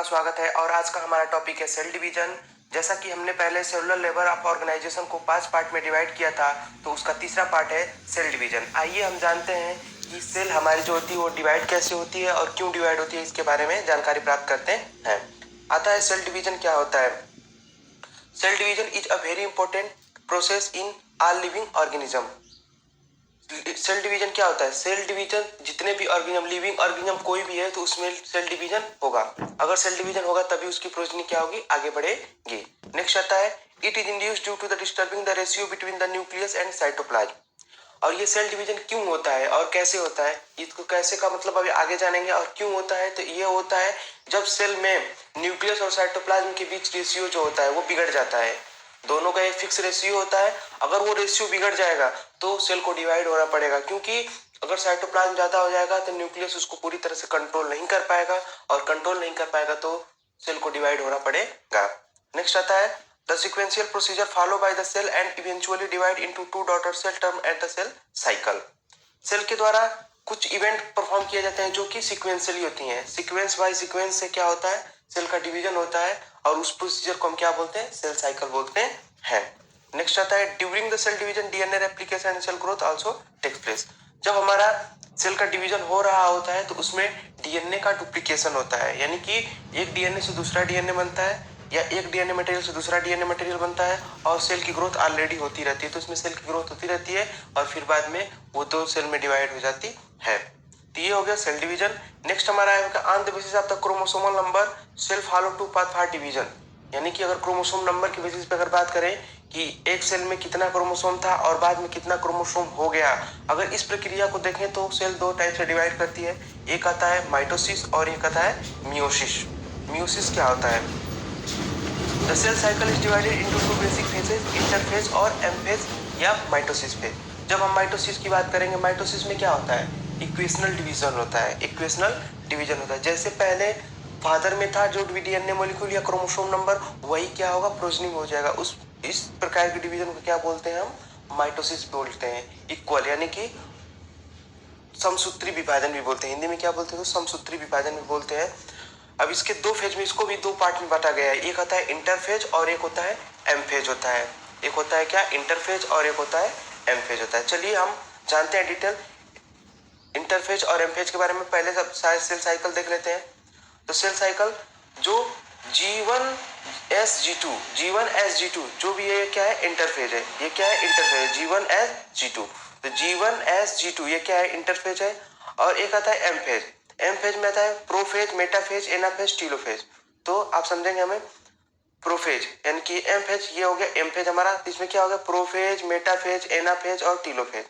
स्वागत है और आज का हमारा टॉपिक है सेल डिवीजन। जैसा कि हमने पहले सेलुलर लेवल ऑफ ऑर्गेनाइजेशन को 5 पार्ट में डिवाइड किया था, तो उसका तीसरा पार्ट है सेल डिवीजन। आइए हम जानते हैं कि सेल हमारी जो होती है वो डिवाइड कैसे होती है और क्यों डिवाइड होती है, इसके बारे में जानकारी प्राप्त करते हैं। आता है सेल डिवीजन क्या होता है। Cell division is a very important process in all living organism. Cell division क्या होता है? सेल डिवीजन जितने भी ऑर्गेनिज्म, लिविंग ऑर्गेनिज्म कोई भी है तो उसमें सेल डिवीजन होगा। अगर सेल डिवीजन होगा तभी उसकी प्रोजेनी क्या होगी, आगे बढ़ेगी। नेक्स्ट आता है it is induced due to the disturbing the ratio between the nucleus and cytoplasm. और ये सेल डिवीजन क्यों होता है और कैसे होता है, इसको कैसे का मतलब अभी आगे जानेंगे। और क्यों होता है, तो ये होता है जब सेल में न्यूक्लियस और साइटोप्लाज्म के बीच रेशियो जो होता है वो बिगड़ जाता है। दोनों का एक फिक्स रेशियो होता है, अगर वो रेशियो बिगड़ जाएगा तो सेल को डिवाइड होना पड़ेगा, क्योंकि अगर साइटोप्लाज्म ज्यादा हो जाएगा तो न्यूक्लियस उसको पूरी तरह से कंट्रोल नहीं कर पाएगा, और कंट्रोल नहीं कर पाएगा तो सेल को डिवाइड होना पड़ेगा। नेक्स्ट आता है the sequential procedure follow by the cell and eventually divide into two daughter cell term at the cell cycle. Cell के द्वारा कुछ इवेंट परफॉर्म किए जाते हैं जो कि सीक्वेंशियली होती हैं। सीक्वेंस बाय सीक्वेंस से क्या होता है, सेल का डिवीजन होता है, और उस प्रोसीजर को हम क्या बोलते हैं, सेल साइकिल बोलते हैं। नेक्स्ट आता है during the cell division DNA replication and cell growth also takes place. जब हमारा सेल का डिवीजन हो रहा होता है तो उसमें डीएनए का डुप्लीकेशन होता है, यानी कि एक डीएनए से दूसरा डीएनए बनता है या एक डीएनए मटेरियल से दूसरा डीएनए मटेरियल बनता है, और सेल की ग्रोथ ऑलरेडी होती रहती है, तो उसमें सेल की ग्रोथ होती रहती है और फिर बाद में वो दो सेल में डिवाइड हो जाती है। तो ये हो गया सेल डिवीजन। नेक्स्ट हमारा है on the basis of the chromosomal number cell follow two path for division. यानी कि अगर क्रोमोसोम नंबर की बेसिस पे अगर बात करें कि एक सेल में कितना क्रोमोसोम था और बाद में कितना क्रोमोसोम हो गया, अगर इस प्रक्रिया को देखें तो सेल दो टाइप से डिवाइड करती है। एक आता है माइटोसिस और एक आता है मियोसिस। मियोसिस क्या होता है? The cell cycle is divided into two basic phases, interphase और एमफेज या माइटोसिस फेज। जब हम माइटोसिस की बात करेंगे, माइटोसिस में क्या होता है, इक्वेशनल डिवीजन होता है। इक्वेशनल डिवीजन होता है, जैसे पहले फादर में था जो डीएनए मॉलिक्यूल या क्रोमोसोम नंबर, वही क्या होगा, प्रोजेनी हो जाएगा। उस इस प्रकार की डिवीजन को क्या बोलते हैं, हम माइटोसिस बोलते हैं। इक्वल यानी कि समसूत्री विभाजन भी बोलते हैं, हिंदी में क्या बोलते हैं, तो समसूत्री विभाजन भी बोलते हैं। अब इसके दो फेज में, इसको भी दो पार्ट में बांटा गया है। एक होता है इंटरफेज और एक होता है एमफेज होता है। एक होता है क्या, इंटरफेज, और एक होता है एमफेज होता है। चलिए हम जानते हैं डिटेल इंटरफेज और एमफेज के बारे में। पहले सब सेल साइकिल देख लेते हैं। तो सेल साइकिल जो G1S G2, G1S G2 जो भी है, क्या है, इंटरफेज है। ये क्या है, इंटरफेज, G1S G2। तो G1S G2 ये क्या है, इंटरफेज है। और एक आता है एमफेज। एमफेज में आता है प्रोफेज, मेटाफेज, एनाफेज, टीलोफेज। तो आप समझेंगे हमें प्रोफेज यानी कि एमफेज, ये हो गया एमफेज हमारा। इसमें क्या हो गया, प्रोफेज, मेटाफेज, एनाफेज और टीलोफेज।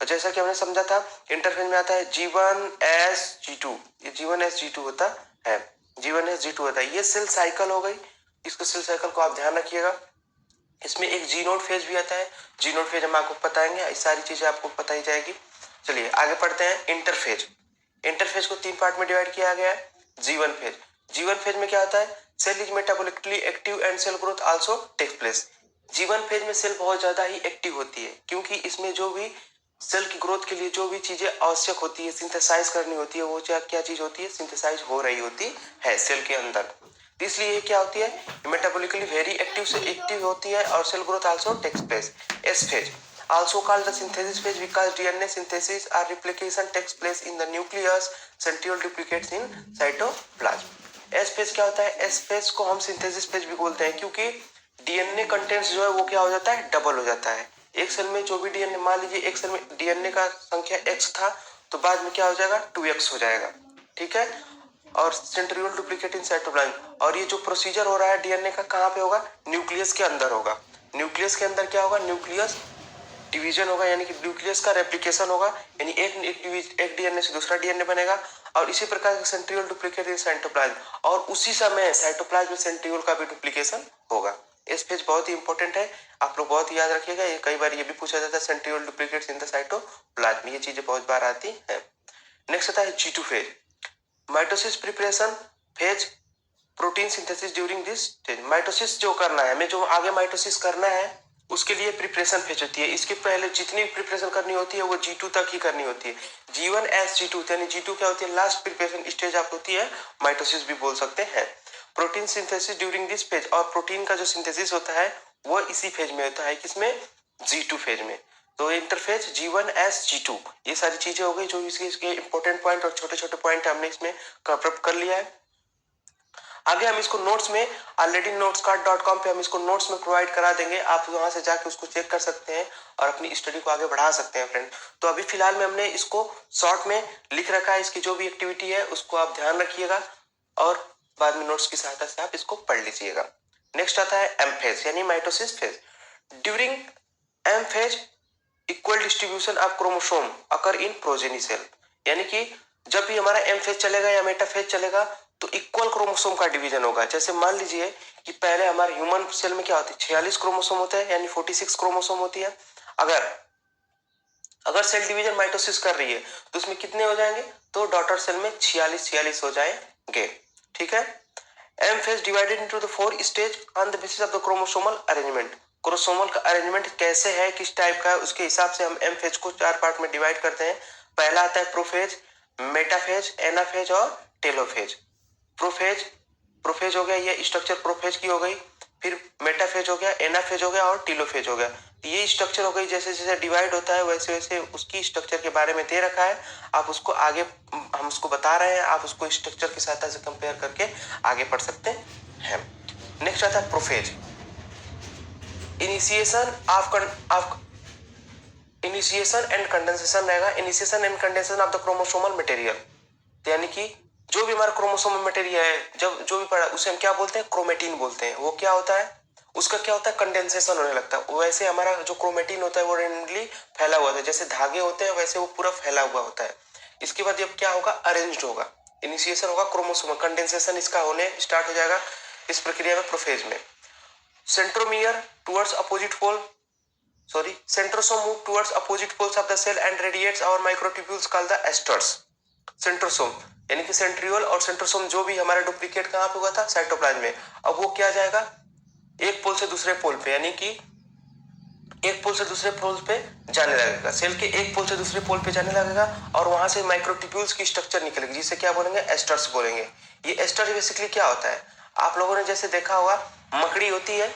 और जैसा कि हमने समझा था, इंटरफेज में आता है G1S G2, ये G1S G2 होता है। G1S G2 होता है, ये सेल साइकिल हो गई। इसको सेल साइकिल को आप ध्यान रखिएगा। इसमें एक जी नोड फेज भी आता है। जी नोड फेज हम आपको बताएंगे, इस सारी चीजें आपको पता ही जाएगी। चलिए आगे पढ़ते हैं। इंटरफेज, इंटरफेज को तीन पार्ट में डिवाइड किया गया है। G1 फेज, G1 फेज में क्या होता है, cell is metabolically active and cell growth also takes place. G1 phase में सेल बहुत ज्यादा ही एक्टिव होती है, क्योंकि इसमें जो भी सेल की ग्रोथ के लिए जो भी चीजें आवश्यक होती है, सिंथेसाइज करनी होती है, वो क्या चीज होती है, सिंथेसाइज हो रही होती है सेल के अंदर। इसलिए ये क्या होती है, मेटाबॉलिकली वेरी एक्टिव से एक्टिव होती है, और cell growth also takes place. S phase also called the synthesis phase because DNA synthesis or replication takes place in the nucleus, centriole duplicates in cytoplasm. S phase क्या होता है, S phase को हम synthesis phase भी बोलते हैं, क्योंकि DNA contents जो है वो क्या हो जाता है, डबल हो जाता है। एक सेल में जो भी डीएनए, मान लीजिए एक सेल में डीएनए का संख्या x था, तो बाद में क्या हो जाएगा, 2x हो जाएगा, ठीक है। और सेंट्रियोल डुप्लीकेट इन साइटोप्लाज्म। और ये जो प्रोसीजर हो रहा है डीएनए का, कहाँ पे होगा, न्यूक्लियस के अंदर होगा। न्यूक्लियस के अंदर क्या होगा, न्यूक्लियस डिवीजन होगा, यानी कि न्यूक्लियस का रेप्लिकेशन होगा, यानी एक डीएनए से दूसरा डीएनए बनेगा। और इसी प्रकार से सेंट्रियोल डुप्लीकेट इन साइटोप्लाज्म, और उसी समय साइटोप्लाज्म में सेंट्रियोल का भी डुप्लीकेशन होगा। इस पेज बहुत ही इंपॉर्टेंट है, आप लोग बहुत ही याद रखिएगा। ये कई बार ये भी पूछा जाता है, centriole duplicates in the cytoplasm, ये चीजें बहुत बार आती है। नेक्स्ट आता है G2 phase, mitosis preparation phase, protein synthesis during this stage. Mitosis जो करना है, हमें जो आगे माइटोसिस करना है, उसके लिए प्रिपरेशन फेज होती है। इसके पहले जितनी प्रिपरेशन करनी होती है वो G2 तक ही करनी होती है। G1S G2 यानी G2 क्या होती है, लास्ट प्रिपरेशन स्टेज आप होती है, माइटोसिस भी बोल सकते हैं। Protein synthesis during this phase, और प्रोटीन का जो सिंथेसिस होता है वो इसी फेज में होता है, किसमें, G2 फेज में। तो इंटरफेज G1 एस G2, ये सारी चीजें हो गई जो इसके इंपॉर्टेंट पॉइंट और छोटे छोटे पॉइंट हमने इसमें कवर कर लिया है। आगे हम इसको नोट्स में ऑलरेडी notescard.com पे हम इसको नोट्स में प्रोवाइड करा देंगे, आप वहां से जाके उसको चेक कर सकते हैं और अपनी स्टडी को आगे बढ़ा सकते हैं फ्रेंड। तो अभी फिलहाल में हमने इसको शॉर्ट में लिख रखा है, इसकी जो भी एक्टिविटी है उसको आप ध्यान रखिएगा और बाद में नोट्स की सहायता से आप इसको पढ़ लीजिएगा। नेक्स्ट आता है एम फेज यानी mitosis phase. During M phase equal distribution of chromosome occur in progeny cell, यानी कि जब भी हमारा एम फेज चलेगा या मेटा फेज चलेगा तो इक्वल क्रोमोसोम का डिवीजन होगा। जैसे मान लीजिए कि पहले हमारे ह्यूमन सेल में क्या होती है, 46 क्रोमोसोम होते हैं यानी 46 क्रोमोसोम होती है। अगर सेल डिवीजन माइटोसिस कर रही है तो उसमें कितने हो जाएंगे, तो डॉटर सेल में 46 हो जाएंगे। ठीक है। M phase divided into the 4 stage on the basis of the chromosomal arrangement. Chromosomal का अरेंजमेंट कैसे है, किस टाइप का है, उसके हिसाब से हम एम फेज को 4 पार्ट में डिवाइड करते हैं। पहला आता है प्रोफेज, मेटाफेज, एनाफेज और टेलोफेज। प्रोफेज हो गया, ये स्ट्रक्चर प्रोफेज की हो गई, फिर मेटाफेज हो गया, एनाफेज हो गया और टीलोफेज हो गया। ये स्ट्रक्चर हो गई, जैसे जैसे डिवाइड होता है वैसे वैसे उसकी स्ट्रक्चर के बारे में दे रखा है, आप उसको आगे हम उसको बता रहे हैं, आप उसको स्ट्रक्चर की सहायता से कंपेयर करके आगे पढ़ सकते हैं। नेक्स्ट आता है प्रोफेज, इनिशिएशन एंड कंडेंसेशन रहेगा। Initiation and condensation of the chromosomal material, यानी कि जो भी हमारा क्रोमोसोमल मटेरियल है, जब जो भी पड़ा उसे हम क्या बोलते हैं, क्रोमेटिन बोलते हैं। वो क्या होता है, उसका क्या होता है, कंडेंसेशन होने लगता है। वैसे हमारा जो क्रोमेटिन होता है वो रेंडमली फैला हुआ होता है, जैसे धागे होते हैं वैसे वो पूरा फैला हुआ होता है। इसके बाद अब क्या होगा, अरेंज्ड होगा। इनिशिएशन होगा क्रोमोसोम, कंडेंसेशन इसका होने स्टार्ट हो जाएगा इस प्रक्रिया में प्रोफेज में। Centromere towards opposite pole, centrosome move towards opposite poles of the cell and radiates our microtubules called the esters। Centrosome यानी कि सेंट्रियोल और सेंट्रोसोम जो भी हमारा डुप्लीकेट कहाँ पे हुआ था, साइटोप्लाज्म में। अब वो क्या जाएगा, एक पोल से दूसरे पोल पे, यानी कि एक पोल से दूसरे पोल पे जाने लगेगा। सेल के एक पोल से दूसरे पोल पे जाने लगेगा और वहां से माइक्रोट्यूब्यूल्स की स्ट्रक्चर निकलेगी, जिसे क्या बोलेंगे, एस्टर्स बोलेंगे। ये एस्टर बेसिकली क्या होता है, आप लोगों ने जैसे देखा होगा मकड़ी होती है,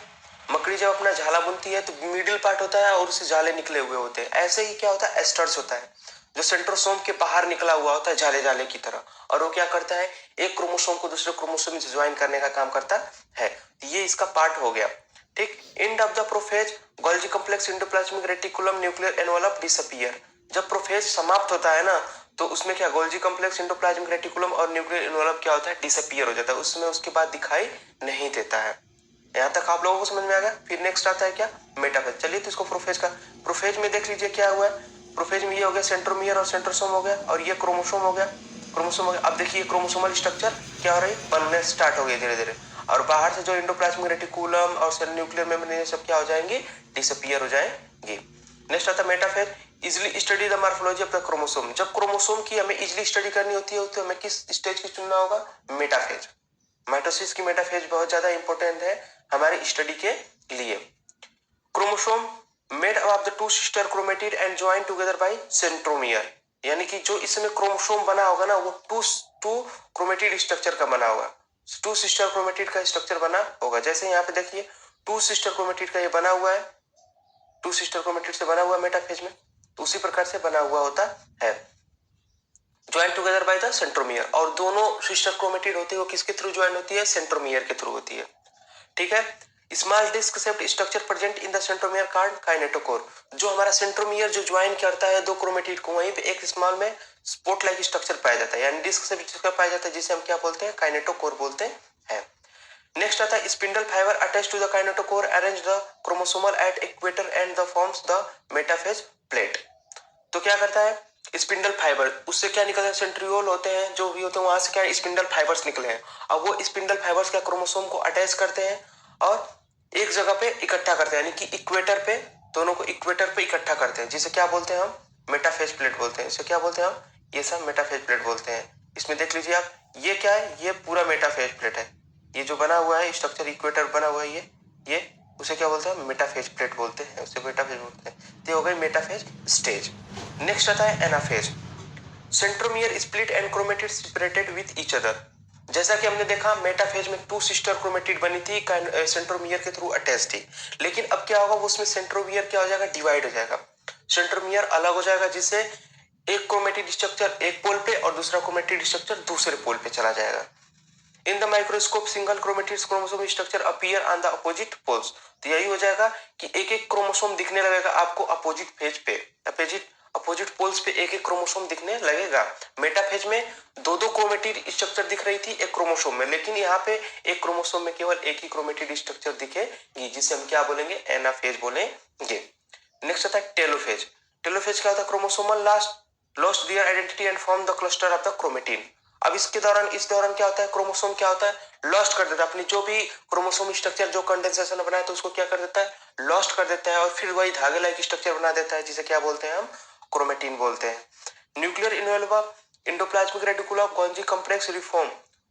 मकड़ी जब अपना झाला बुनती है तो मिडिल पार्ट होता है और उससे जाले निकले हुए होते हैं। ऐसे ही क्या होता है, एस्टर्स होता है जो सेंट्रोसोम के बाहर निकला हुआ होता है जाले जाले की तरह, और वो क्या करता है, एक क्रोमोसोम को दूसरे क्रोमोसोम से ज्वाइन करने का काम करता है। ये इसका पार्ट हो गया। ठीक। End of the prophase Golgi complex endoplasmic reticulum nuclear envelope disappear. जब प्रोफेज समाप्त होता है ना तो उसमें क्या, गोल्जी कॉम्प्लेक्स एंडोप्लाज्मिक रेटिकुलम और न्यूक्लियर एनवेलप क्या होता है, डिसअपीयर हो जाता है, उसमें उसके बाद दिखाई नहीं देता है। यहाँ तक आप लोगों को समझ में आ गया। फिर नेक्स्ट आता है क्या, मेटाफेज। चलिए तो इसको प्रोफेज में देख लीजिए क्या हुआ है। प्रोफेज में ये हो गया सेंट्रोमियर और सेंट्रोसोम हो गया, और ये क्रोमोसोम हो गया, अब देखिए क्रोमोसोमल स्ट्रक्चर क्या हो रही है, बनने स्टार्ट हो गई धीरे धीरे, और बाहर से जो एंडोप्लाज्मिक रेटिकुलम और सेल न्यूक्लियर मेम्ब्रेन सब क्या हो जाएंगी, डिसअपीयर हो जाएंगी। नेक्स्ट आता है metaphase, easily study the morphology of the chromosome. जब क्रोमोसोम की हमें इजिली स्टडी करनी होती है तो हमें किस स्टेज की चुनना होगा, मेटाफेज। माइटोसिस की मेटाफेज बहुत ज्यादा इंपॉर्टेंट है हमारी स्टडी के लिए। Chromosome made of the two sister chromatid and join together by centromere, यानी कि जो इसमें क्रोमोसोम बना होगा ना वो टू क्रोमेटिड स्ट्रक्चर का बना होगा, टू सिस्टर क्रोमेटिड का स्ट्रक्चर बना होगा। जैसे यहाँ पे देखिए टू सिस्टर क्रोमेटिड का ये बना हुआ है, टू सिस्टर क्रोमेटिड से बना हुआ मेटाफेज में, तो उसी प्रकार से बना हुआ होता है join together by the centromere. और दोनों सिस्टर क्रोमेटिड होती है वो किसके थ्रू ज्वाइन होती है, सेंट्रोमियर के थ्रू होती है। ठीक है। Small disc shaped structure present in the centromere called kinetochore. जो हमारा सेंट्रोमियर जो ज्वाइन करता है दो क्रोमेटिड को, वहीं पे एक स्मॉल में स्पॉट लाइक स्ट्रक्चर पाया जाता है, यानी डिस्क शेप्ड स्ट्रक्चर पाया जाता है, जिसे हम क्या बोलते हैं, काइनेटोकोर बोलते हैं। नेक्स्ट आता है spindle fibre attach to the kinetochore arrange the chromosomal at equator and the forms the metaphase plate. तो क्या करता है, स्पिंडल फाइबर, उससे क्या निकलता है, सेंट्रियोल होते हैं जो भी होते हैं, वहां से क्या स्पिंडल फाइबर्स निकले हैं। अब वो स्पिंडल फाइबर्स क्या क्रोमोसोम को अटैच करते हैं और एक जगह पे इकट्ठा करते हैं, यानी कि इक्वेटर पे, दोनों को इक्वेटर पे इकट्ठा करते हैं, जिसे क्या बोलते हैं हम, मेटाफेज प्लेट बोलते हैं। इसे क्या बोलते हैं हम, ये सब मेटाफेज प्लेट बोलते हैं। इसमें देख लीजिए आप, ये क्या है, ये पूरा मेटाफेज प्लेट है, ये जो बना हुआ है स्ट्रक्चर इक्वेटर बना हुआ है, ये उसे क्या बोलते हैं, मेटाफेज प्लेट बोलते हैं, उसे मेटाफेज बोलते हैं। ये हो गई मेटाफेज स्टेज। नेक्स्ट आता है anaphase, centromere split and chromatid separated with each other. जैसा कि हमने देखा मेटाफेज में 2 सिस्टर क्रोमेटिड बनी थी, सेंट्रोमियर के थ्रू अटैच थी। लेकिन अब क्या होगा, उसमें सेंट्रोमियर क्या हो जाएगा, डिवाइड हो जाएगा। सेंट्रोमियर अलग हो जाएगा, जिससे एक क्रोमेटिड स्ट्रक्चर एक पोल पे और दूसरा क्रोमेटिड स्ट्रक्चर दूसरे पोल पे चला जाएगा। In the microscope single chromatid chromosome structure appear on the opposite poles. तो यही हो जाएगा कि एक एक क्रोमोसोम दिखने लगेगा आपको अपोजिट फेज पे, अपोजिट पोल्स पे एक एक क्रोमोसोम दिखने लगेगा। मेटाफेज में दो दो क्रोमेटिड स्ट्रक्चर दिख रही थी एक क्रोमोसोम में, लेकिन यहाँ पे एक क्रोमोसोम में केवल एक ही क्रोमेटिड स्ट्रक्चर दिखेगी, जिसे हम क्या बोलेंगे, एनाफेज बोलेंगे। नेक्स्ट आता है टेलोफेज। टेलोफेज क्या होता है, chromosomal lost their identity and form the cluster of the chromatin. अब इस दौरान क्या होता है, क्रोमोसोम क्या होता है, लॉस्ट कर देता है अपनी जो भी क्रोमोसोम स्ट्रक्चर जो कंडेंसेशन बनाया तो उसको क्या कर देता है, लॉस्ट कर देता है, और फिर वही धागे लाइक स्ट्रक्चर बना देता है, जिसे क्या बोलते हैं हम, क्रोमेटिन बोलते हैं। Nuclear envelope endoplasmic reticulum Golgi complex reform,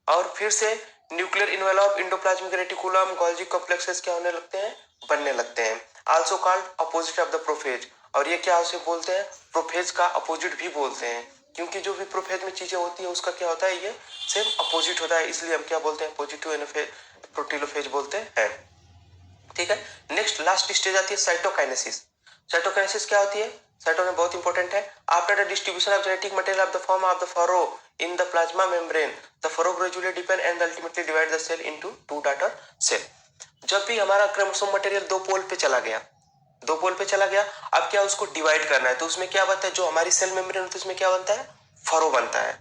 और फिर से nuclear envelope endoplasmic reticulum Golgi complexes क्या होने लगते हैं, बनने लगते हैं। Also called opposite of the prophase, और ये क्या उसे बोलते हैं, प्रोफेज का अपोजिट भी बोलते हैं, क्योंकि जो भी प्रोफेज में चीजें होती है उसका क्या होता है, ये सेम अपोजिट होता है, इसलिए हम क्या बोलते हैं, पॉजिटिव एनाफेज प्रोटीलोफेज बोलते हैं। ठीक है। नेक्स्ट लास्ट स्टेज आती है साइटोकाइनेसिस। साइटोकाइनेसिस क्या होती है, साइटो में बहुत इंपॉर्टेंट है। After the distribution of genetic material of the form of the furrow in the plasma membrane, the furrow gradually depend and ultimately divide the cell into 2 daughter cell. जब भी हमारा chromosome material दो पोल पे चला गया, दो पोल पे चला गया, अब क्या उसको डिवाइड करना है, तो उसमें क्या बनता है, जो हमारी सेल मेम्ब्रेन होती है उसमें क्या बनता है, फरो बनता है,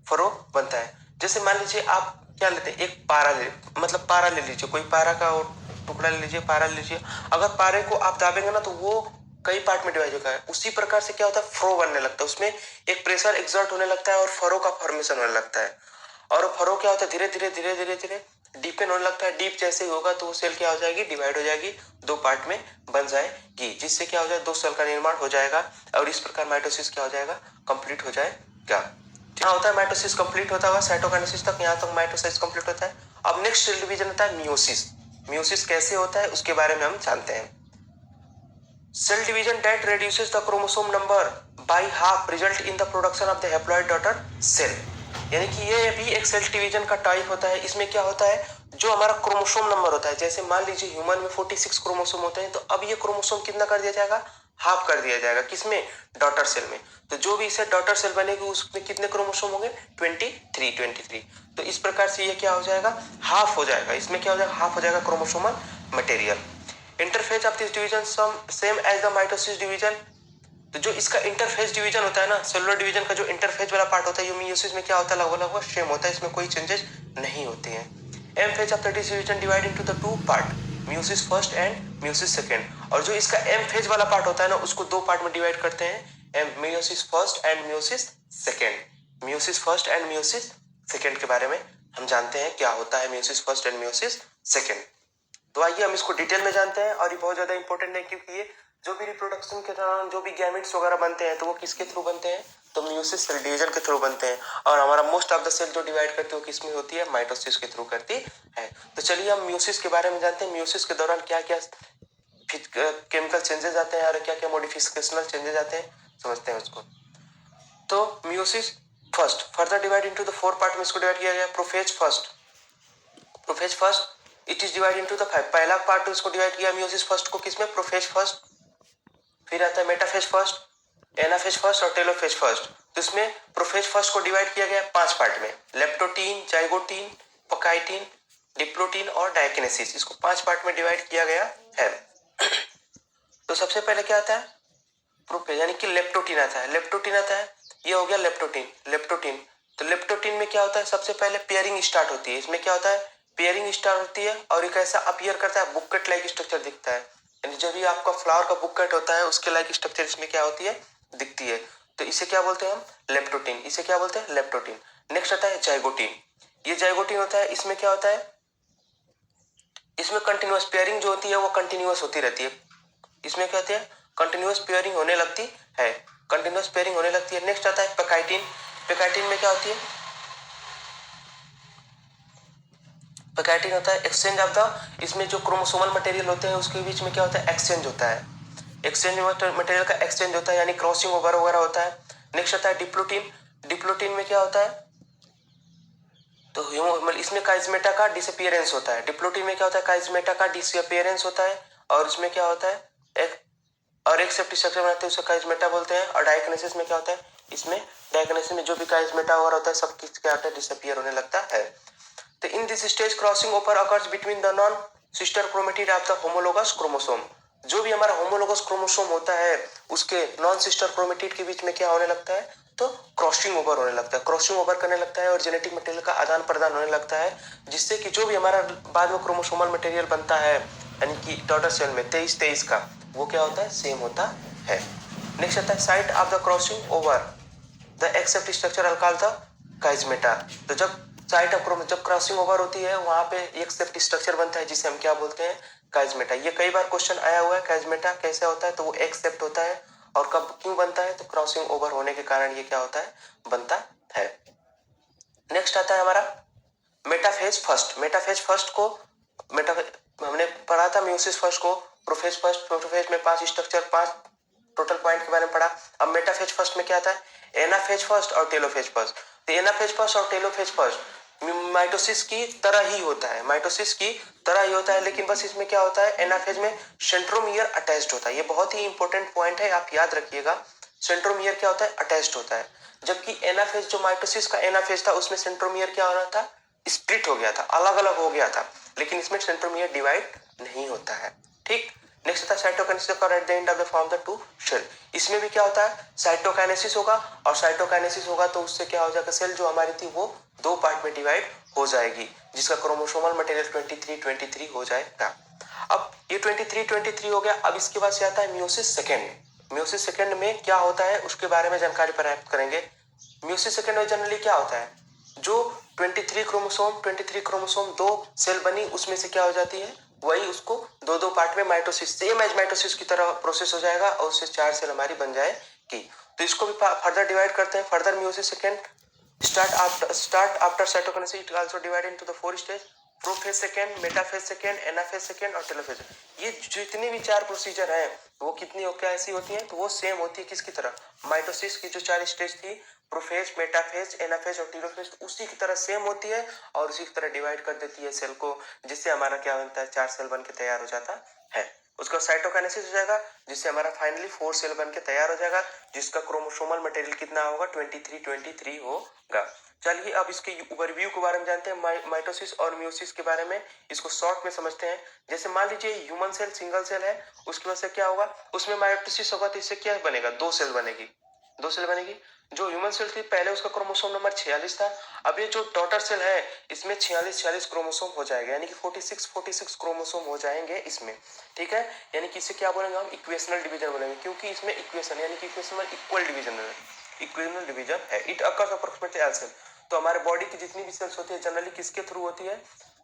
फरो बनता है। जैसे मान लीजिए आप क्या लेते हैं, एक पारा ले लीजिए, कोई पारा का टुकड़ा ले लीजिए, पारा ले लीजिए। अगर पारे को आप दाबेंगे ना तो वो कई पार्ट में डिवाइड होगा है। उसी प्रकार से क्या होता है, फ्रो बनने लगता है, उसमें एक प्रेशर एक्सर्ट होने लगता है और फरो का फॉर्मेशन होने लगता है। और फरो क्या होता है, धीरे धीरे धीरे धीरे धीरे डीपन होने लगता है। डीप जैसे ही होगा तो वो सेल क्या हो जाएगी, डिवाइड हो जाएगी, दो पार्ट में बन जाएगी, जिससे क्या हो जाए, दो सेल का निर्माण हो जाएगा, और इस प्रकार माइटोसिस क्या हो जाएगा, कंप्लीट हो जाएगा। यहाँ होता है माइटोसिस कंप्लीट होता हुआ साइटोकाइनेसिस तक, यहाँ तक माइटोसिस कंप्लीट होता है। अब नेक्स्ट सेल डिवीजन होता है मियोसिस। मियोसिस कैसे होता है उसके बारे में हम जानते हैं। Cell division that reduces the chromosome number by half result in the production of the haploid daughter cell। यानी कि ये भी एक सेल डिवीजन का टाइप होता है। इसमें क्या होता है, जो हमारा क्रोमोसोम नंबर होता है, जैसे मान लीजिए ह्यूमन में 46 क्रोमोसोम होते हैं, तो अब ये क्रोमोसोम कितना कर दिया जाएगा, हाफ कर दिया जाएगा, किसमें, डॉटर सेल में। तो जो भी इसे डॉटर सेल बनेगी उसमें कितने क्रोमोसोम होंगे, 23। तो इस प्रकार से ये क्या हो जाएगा, हाफ हो जाएगा, इसमें क्या हो जाएगा, हाफ हो जाएगा chromosomal material. Interphase of this division same as the mitosis division. तो जो इसका इंटरफेज डिवीजन होता है ना, सेलुलर डिवीजन का जो इंटरफेज वाला पार्ट होता है, मियोसिस में क्या होता है, लगभग सेम होता है, इसमें कोई चेंजेस नहीं होते हैं। M phase of the division divide into the 2 part, meiosis first and meiosis second. और जो इसका एम फेज वाला पार्ट होता है ना, उसको दो पार्ट में डिवाइड करते हैं, meiosis first and meiosis second. Meiosis first and meiosis second के बारे में हम जानते हैं क्या होता है meiosis first and meiosis second. तो आइए हम इसको डिटेल में जानते हैं, और ये बहुत ज्यादा इंपॉर्टेंट है, क्योंकि ये जो भी रिप्रोडक्शन के दौरान जो भी गैमेट्स वगैरह बनते हैं तो वो किसके थ्रू बनते हैं, तो मियोसिस सेल डिवीजन के थ्रू बनते हैं। और हमारा मोस्ट ऑफ द सेल जो डिवाइड करती है वो किसमें होती है, माइटोसिस के थ्रू करती है। तो चलिए हम मियोसिस के बारे में जानते हैं। मियोसिस के दौरान क्या क्या केमिकल चेंजेस आते हैं और क्या क्या मॉडिफिकेशनल चेंजेस आते हैं, समझते हैं उसको। तो meiosis first further divide into the 4 part में इसको डिवाइड किया गया। Prophase first it is divide into the 5। पहला पार्ट इसको डिवाइड किया मियोसिस फर्स्ट को किसमें, प्रोफेज फर्स्ट। फिर आता है मेटाफेज फर्स्ट, एनाफेज फर्स्ट और टेलोफेज फर्स्ट। तो इसमें प्रोफेज फर्स्ट को डिवाइड किया गया 5 पार्ट में, लेप्टोटीन, जाइगोटीन, पकाइटिन, डिप्लोटीन और डायकिनेसिस। इसको 5 पार्ट में डिवाइड किया गया है। तो सबसे पहले क्या आता है, प्रोफेज यानी कि लेप्टोटीन आता है। लेप्टोटीन आता है, ये हो गया लेप्टोटीन। तो लेप्टोटीन में क्या होता है, सबसे पहले पेयरिंग स्टार्ट होती है। इसमें क्या होता है, पेयरिंग स्टार्ट होती है, और एक ऐसा अपीयर करता है, बुक्केट लाइक स्ट्रक्चर दिखता है। यानी जब भी आपका फ्लावर का बुक्केट होता है उसके लाइक स्ट्रक्चर इसमें क्या होती है, दिखती है। तो इसे क्या बोलते हैं हम, लेप्टोटीन। इसे क्या बोलते हैं, लेप्टोटीन। नेक्स्ट आता है जाइगोटीन। ये जाइगोटीन होता है, इसमें क्या होता है, इसमें कंटिन्यूअस पेयरिंग जो होती है वो कंटिन्यूअस होती रहती है। इसमें क्या होती है, कंटिन्यूअस पेयरिंग होने लगती है, कंटिन्यूअस पेयरिंग होने लगती है। नेक्स्ट आता है पेकाइटिन। पेकाइटिन में क्या होती है, पेकाइटिन होता है एक्सचेंज ऑफ द, इसमें जो क्रोमोसोमल मटेरियल होते हैं उसके बीच में क्या होता है, एक्सचेंज होता है, एक्सचेंज मटेरियल का एक्सचेंज होता है, यानी क्रॉसिंग वगैरह वगैरह होता है। नेक्स्ट आता है डिप्लोटीन। डिप्लोटीन में क्या होता है, तो इसमें काइजमेटा का डिसअपियरेंस होता है, डिप्लोटी में क्या होता है, काइजमेटा का डिसअपियरेंस होता है, और उसमें क्या होता है एक सेफ्टी स्ट्रक्चर बनाते हैं उसका काइजमेटा बोलते हैं। और डायकिनेसिस में क्या होता है, इसमें डायकिनेसिस में जो भी काइजमेटा वगैरह होता है सब क्या होता है, डिसअपियर होने लगता है। तो in this stage crossing over occurs between the non sister chromatid of the homologous chromosome. जो भी हमारा होमोलोगस क्रोमोसोम होता है उसके नॉन सिस्टर क्रोमेटिड के बीच में क्या होने लगता है, तो क्रॉसिंग ओवर होने लगता है, क्रॉसिंग ओवर करने लगता है और जेनेटिक मटेरियल का आदान प्रदान होने लगता है, जिससे कि जो भी हमारा बाद में क्रोमोसोमल मटेरियल बनता है यानी कि डॉटर सेल में 23-23 का, वो क्या होता है, सेम होता है। नेक्स्ट आता है site of the crossing over the except structure अल्काल द काइजमेटा। तो जब साइट ऑफ जब क्रॉसिंग ओवर होती है वहां पे एक सेफ्टी स्ट्रक्चर बनता है जिसे हम क्या बोलते हैं, काइजमेटा। ये कई बार क्वेश्चन आया हुआ है, काइजमेटा कैसे होता है, तो वो एक सेप्ट होता है और कब क्यों बनता है, तो क्रॉसिंग ओवर होने के कारण ये क्या होता है, बनता है। नेक्स्ट आता है हमारा मेटाफेज फर्स्ट। मेटाफेज फर्स्ट को हमने पढ़ा था म्यूसिस फर्स्ट को, प्रोफेज फर्स्ट, प्रोटोफेज में 5 स्ट्रक्चर 5 टोटल पॉइंट के बारे में पढ़ा। अब मेटाफेज फर्स्ट में क्या आता है, एनाफेज फर्स्ट और टेलोफेज फर्स्ट। तो एनाफेज फर्स्ट और टेलोफेज फर्स्ट माइटोसिस की तरह ही होता है, माइटोसिस की तरह ही होता है, लेकिन बस इसमें क्या होता है, एनाफेज में सेंट्रोमियर अटैच्ड होता है। ये बहुत ही इंपॉर्टेंट पॉइंट है, आप याद रखिएगा। सेंट्रोमियर क्या होता है, अटैच्ड होता है, जबकि एनाफेज जो माइटोसिस का एनाफेज था उसमें सेंट्रोमियर क्या हो रहा था, स्प्लिट हो गया था, अलग अलग हो गया था, लेकिन इसमें सेंट्रोमियर डिवाइड नहीं होता है। ठीक। नेक्स्ट होता है cytokinesis occur at the end of the form the two cell। इसमें भी क्या होता है, साइटोकाइनेसिस होगा, और साइटोकाइनेसिस होगा तो उससे क्या हो जाएगा, सेल जो हमारी थी वो 2 पार्ट में डिवाइड हो जाएगी, जिसका क्रोमोसोमल मटेरियल 23 हो जाएगा। अब ये 23 हो गया। अब इसके बाद से आता है म्यूसिस सेकेंड। म्यूसिस सेकेंड में क्या होता है उसके बारे में जानकारी प्राप्त करेंगे। म्यूसिस सेकेंड में जनरली क्या होता है, जो 23 क्रोमोसोम 2 सेल बनी उसमें से क्या हो जाती है, वही उसको 2 पार्ट में माइटोसिस, सेम एज माइटोसिस की तरह प्रोसेस हो जाएगा और उससे 4 सेल हमारी बन जाएगी। तो इसको भी फर्दर डिवाइड करते हैं। Further meiosis second start after cytokinesis, it also divided into the 4 stage: prophase second, metaphase second, anaphase second और टेलोफेज। ये जितनी भी 4 प्रोसीजर हैं वो कितनी क्या ऐसी होती हैं, तो वो सेम होती है किसकी तरह, माइटोसिस की जो 4 स्टेज थी, प्रोफेज, मेटाफेज, एनाफेज और टेलोफेज, उसी की तरह सेम होती है और उसी की तरह डिवाइड कर देती है सेल को, जिससे हमारा क्या बनता है, 4 सेल बन के तैयार हो जाता है। उसका साइटोकाइनेसिस हो जाएगा, जिससे हमारा फाइनली 4 सेल बन के तैयार हो जाएगा, जिसका क्रोमोसोमल मटेरियल कितना होगा, 23 होगा। चलिए अब इसके ओवरव्यू के बारे में जानते हैं, माइटोसिस और म्यूसिस के बारे में, इसको शॉर्ट में समझते हैं। जैसे मान लीजिए ह्यूमन सेल सिंगल सेल है, उसकी वजह से क्या होगा, उसमें माइटोसिस होगा तो इससे क्या बनेगा, 2 सेल बनेगी, 2 सेल बनेगी। जो ह्यूमन सेल थी पहले उसका क्रोमोसोम नंबर 46 था, अब ये जो डॉटर सेल है इसमें 46 क्रोमोसोम हो जाएगा, यानी कि 46 क्रोमोसोम हो जाएंगे इसमें। ठीक है, यानी कि इसे क्या बोलेंगे हम, इक्वेशनल डिवीजन बोलेंगे, क्योंकि इसमें इक्वेशन यानी कि इक्वेशन में इक्वल डिवीजन है, इक्वेशनल डिवीजन है। It occurs approximately all cell. तो हमारे बॉडी की जितनी भी सेल्स होती है जनरली किसके थ्रू होती है,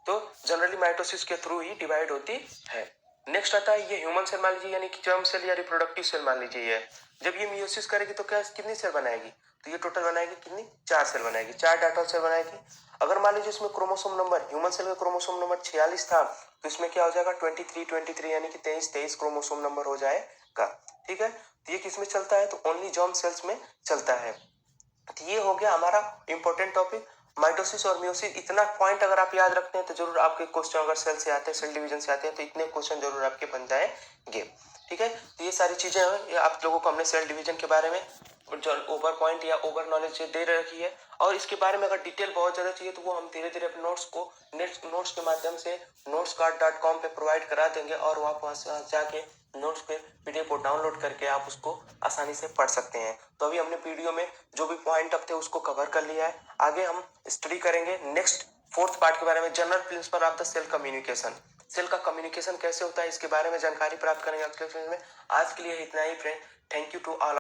तो जनरली माइटोसिस के थ्रू ही डिवाइड होती है। नेक्स्ट आता है ये ह्यूमन सेल मान लीजिए, यानी कि जर्म सेल या रिप्रोडक्टिव सेल मान लीजिए ये, जब ये मियोसिस करेगी तो क्या कितनी सेल बनाएगी, तो ये टोटल बनाएगी कितनी, 4 सेल बनाएगी, 4 डाटर सेल बनाएगी। अगर मान लीजिए इसमें क्रोमोसोम नंबर, ह्यूमन सेल का क्रोमोसोम नंबर 46 था, तो इसमें क्या हो जाएगा 23 यानी कि 23 क्रोमोसोम नंबर हो जाएगा। ठीक है, तो ये किस में चलता है, तो ओनली जर्म सेल्स में चलता है। तो ये हो गया हमारा इंपॉर्टेंट टॉपिक माइटोसिस और म्यूसिस। इतना पॉइंट अगर आप याद रखते हैं तो जरूर आपके क्वेश्चन, अगर सेल से आते हैं, सेल डिवीजन से आते हैं, तो इतने क्वेश्चन जरूर आपके बन जाएंगे। ठीक है, तो ये सारी चीजें हैं, ये आप लोगों को हमने सेल डिवीजन के बारे में जो ओवर पॉइंट या ओवर नॉलेज दे रखी है, और इसके बारे में अगर डिटेल बहुत ज्यादा चाहिए तो वो हम धीरे धीरे अपने नोट्स को नोट्स के माध्यम से notescard.com पे प्रोवाइड करा देंगे, और आप वहां से जाके नोट्स पे पीडीएफ को डाउनलोड करके आप उसको आसानी से पढ़ सकते हैं। तो अभी हमने वीडियो में जो भी पॉइंट अब थे उसको कवर कर लिया है, आगे हम स्टडी करेंगे नेक्स्ट 4th पार्ट के बारे में, general principle of the cell communication. Cell का कम्युनिकेशन कैसे होता है इसके बारे में जानकारी प्राप्त करेंगे अगले क्लास में। आज के लिए इतना ही friend, thank you to all.